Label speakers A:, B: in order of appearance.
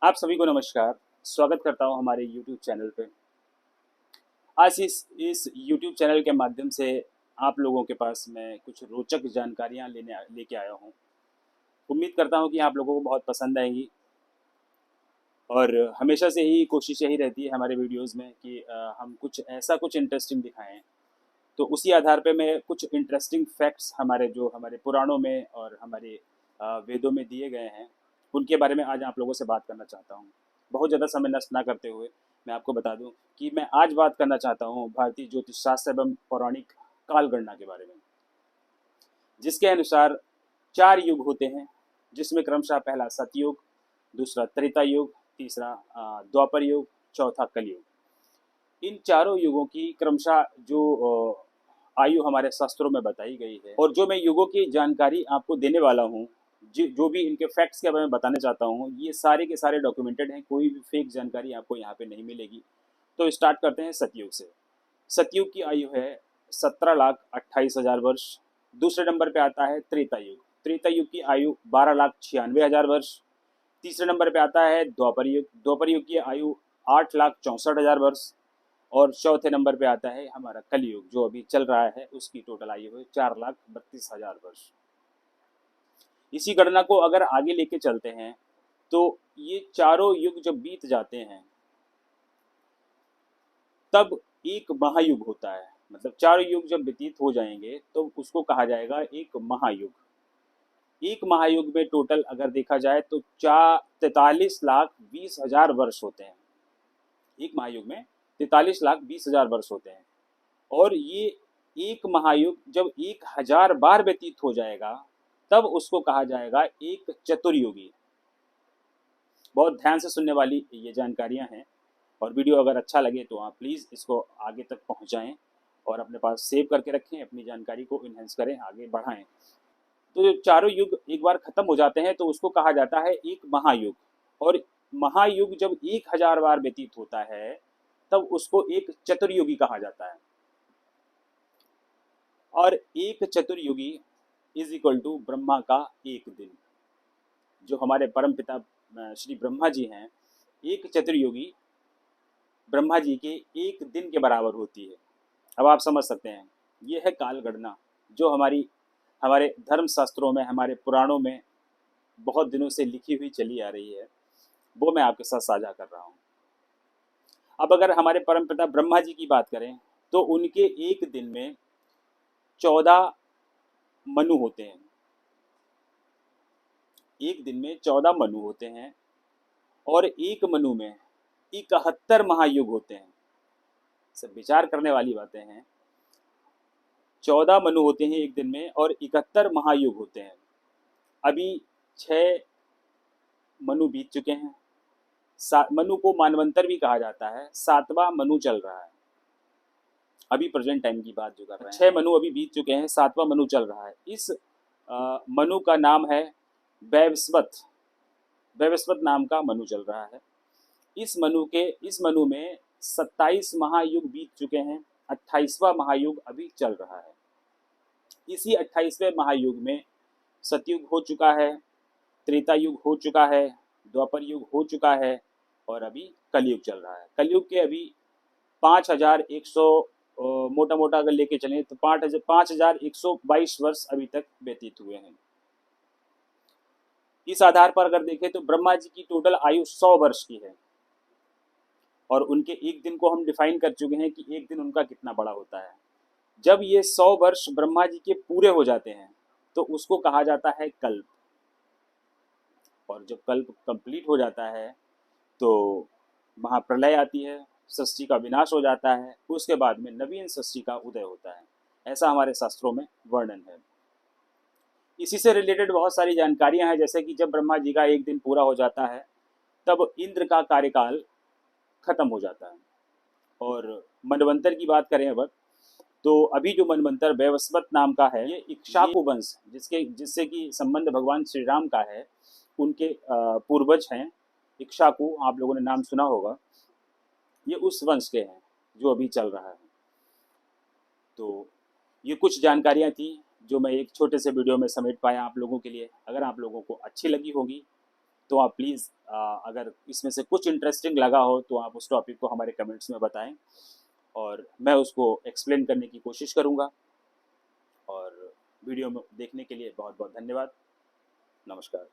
A: आप सभी को नमस्कार। स्वागत करता हूं हमारे YouTube चैनल पे। आज इस YouTube चैनल के माध्यम से आप लोगों के पास मैं कुछ रोचक जानकारियां लेके आया हूं। उम्मीद करता हूं कि आप लोगों को बहुत पसंद आएंगी और हमेशा से ही कोशिश यही रहती है हमारे वीडियोस में कि हम कुछ इंटरेस्टिंग दिखाएं। तो उसी आधार पे मैं कुछ इंटरेस्टिंग फैक्ट्स हमारे पुराणों में और हमारे वेदों में दिए गए हैं, उनके बारे में आज आप लोगों से बात करना चाहता हूँ। बहुत ज़्यादा समय नष्ट ना करते हुए मैं आपको बता दूं कि मैं आज बात करना चाहता हूँ भारतीय ज्योतिष शास्त्र एवं पौराणिक काल गणना के बारे में, जिसके अनुसार 4 युग होते हैं, जिसमें क्रमशः पहला सतयुग, दूसरा त्रेता युग, तीसरा द्वापर युग, चौथा कलयुग। इन चारों युगों की क्रमशः जो आयु हमारे शास्त्रों में बताई गई है, और जो मैं युगों की जानकारी आपको देने वाला हूँ, जो भी इनके फैक्ट्स के बारे में बताने चाहता हूँ, ये सारे के सारे डॉक्यूमेंटेड हैं। कोई भी फेक जानकारी आपको यहाँ पे नहीं मिलेगी। तो स्टार्ट करते हैं सतयुग से। सतयुग की आयु है 17,28,000 वर्ष। दूसरे नंबर पे आता है त्रेता युग। त्रेता युग की आयु 12,96,000 वर्ष। तीसरे नंबर पे आता है द्वापर युग। द्वापर युग की आयु 8,64,000 वर्ष। और चौथे नंबर पे आता है हमारा कलयुग, जो अभी चल रहा है, उसकी टोटल आयु है 4,32,000 वर्ष। इसी गणना को अगर आगे लेके चलते हैं तो ये चारों युग जब बीत जाते हैं तब एक महायुग होता है। मतलब चारों युग जब व्यतीत हो जाएंगे तो उसको कहा जाएगा एक महायुग। एक महायुग में टोटल अगर देखा जाए तो 43,20,000 वर्ष होते हैं। एक महायुग में 43,20,000 वर्ष होते हैं। और ये एक महायुग जब 1,000 बार व्यतीत हो जाएगा तब उसको कहा जाएगा एक चतुर्युगी। बहुत ध्यान से सुनने वाली ये जानकारियां हैं, और वीडियो अगर अच्छा लगे तो आप प्लीज़ इसको आगे तक पहुंचाएं और अपने पास सेव करके रखें, अपनी जानकारी को इन्हेंस करें, आगे बढ़ाएं। तो जो चारों युग एक बार खत्म हो जाते हैं तो उसको कहा जाता है एक महायुग। और महायुग जब 1,000 बार व्यतीत होता है तब उसको एक चतुर्युगी कहा जाता है। और एक चतुर्युगी इज इक्वल टू ब्रह्मा का एक दिन। जो हमारे परम पिता श्री ब्रह्मा जी हैं, एक चतुर्युगी ब्रह्मा जी के एक दिन के बराबर होती है। अब आप समझ सकते हैं, ये है काल गणना जो हमारे धर्म शास्त्रों में, हमारे पुराणों में बहुत दिनों से लिखी हुई चली आ रही है, वो मैं आपके साथ साझा कर रहा हूँ। अब अगर हमारे परमपिता ब्रह्मा जी की बात करें तो उनके एक दिन में 14 मनु होते हैं। एक दिन में 14 मनु होते हैं और एक मनु में 71 महायुग होते हैं। सब विचार करने वाली बातें हैं। 14 मनु होते हैं एक दिन में और 71 महायुग होते हैं। अभी 6 मनु बीत चुके हैं। मनु को मानवंतर भी कहा जाता है। 7वां मनु चल रहा है, अभी प्रेजेंट टाइम की बात जो कर रहे हैं। 6 मनु अभी बीत चुके हैं, 7वां मनु चल रहा है। इस मनु का नाम है वैवस्वत। वैवस्वत नाम का मनु चल रहा है। इस मनु में 27 महायुग बीत चुके हैं। 28वां महायुग अभी चल रहा है। इसी 28वें महायुग में सतयुग हो चुका है, त्रेता युग हो चुका है, द्वापर युग हो चुका है और अभी कलयुग चल रहा है। कलयुग के अभी 5,100 मोटा मोटा अगर लेके चलें तो 5,122 वर्ष अभी तक व्यतीत हुए हैं। इस आधार पर अगर देखें तो ब्रह्मा जी की टोटल आयु 100 वर्ष की है। और उनके एक दिन को हम डिफाइन कर चुके हैं कि एक दिन उनका कितना बड़ा होता है। जब ये 100 वर्ष ब्रह्मा जी के पूरे हो जाते हैं तो उसको कहा जाता है कल्प। और जब कल्प कंप्लीट हो जाता है तो महाप्रलय आती है, सृष्टि का विनाश हो जाता है, उसके बाद में नवीन सृष्टि का उदय होता है। ऐसा हमारे शास्त्रों में वर्णन है। इसी से रिलेटेड बहुत सारी जानकारियां हैं, जैसे कि जब ब्रह्मा जी का एक दिन पूरा हो जाता है तब इंद्र का कार्यकाल खत्म हो जाता है। और मनवंतर की बात करें अब तो अभी जो मनवंतर वैवस्वत नाम का है, ये इक्ष्वाकु वंश जिससे कि संबंध भगवान श्री राम का है, उनके पूर्वज हैं इक्ष्वाकु। आप लोगों ने नाम सुना होगा। ये उस वंश के हैं जो अभी चल रहा है। तो ये कुछ जानकारियां थी जो मैं एक छोटे से वीडियो में समेट पाया आप लोगों के लिए। अगर आप लोगों को अच्छी लगी होगी तो आप प्लीज़ अगर इसमें से कुछ इंटरेस्टिंग लगा हो तो आप उस टॉपिक को हमारे कमेंट्स में बताएं और मैं उसको एक्सप्लेन करने की कोशिश करूँगा। और वीडियो में देखने के लिए बहुत बहुत धन्यवाद। नमस्कार।